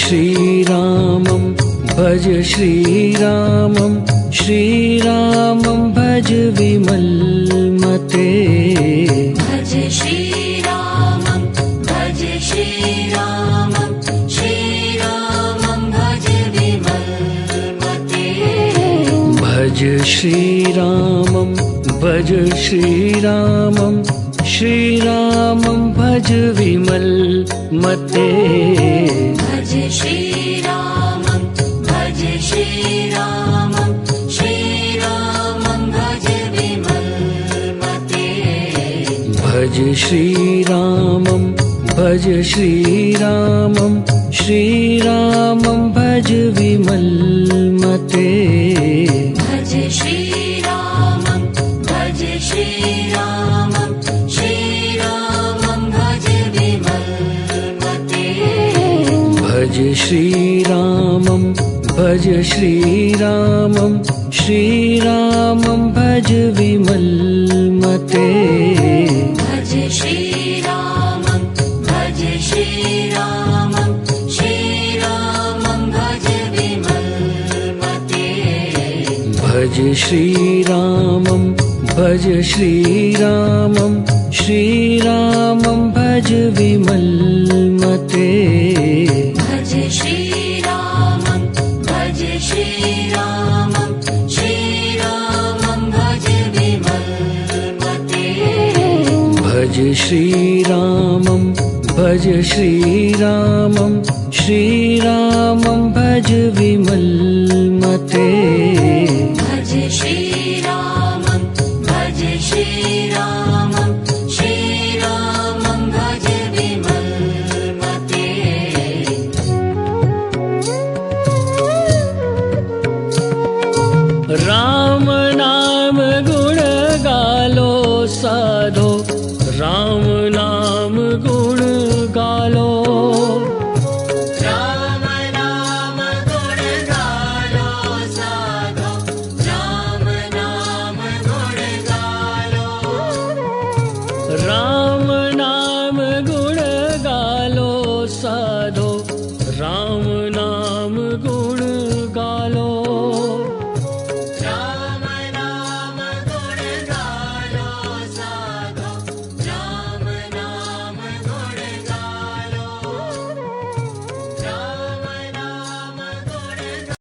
श्रीरामं भज श्रीरामं श्रीरामं भज विमलमते भज श्रीरामं भज श्रीरामं श्रीरामं भज विमलमते भज श्रीरामं भज श्रीरामं श्रीरामं भज विमलमते भज श्रीरामं भज श्रीरामं श्रीरामं भज विमलमते भज श्रीरामं भज श्रीरामं श्रीरामं भज विमलमते भज श्रीरामं भज श्रीरामं श्रीरामं भज विमलमते भज श्रीरामं भज श्रीरामं श्रीरामं भज विमलमते भज श्रीरामं भज श्रीरामं श्रीरामं भज विमलमते भज श्रीरामं भज श्रीरामं श्रीरामं भज विमलमते भज श्रीरामं भज श्रीरामं श्रीरामं भज विमलमते भज श्रीरामं भज श्रीरामं श्रीरामं भज विमलमते भज श्रीरामं भज श्रीरामं श्रीरामं भज विमलमते राम नाम गुण गालो साधो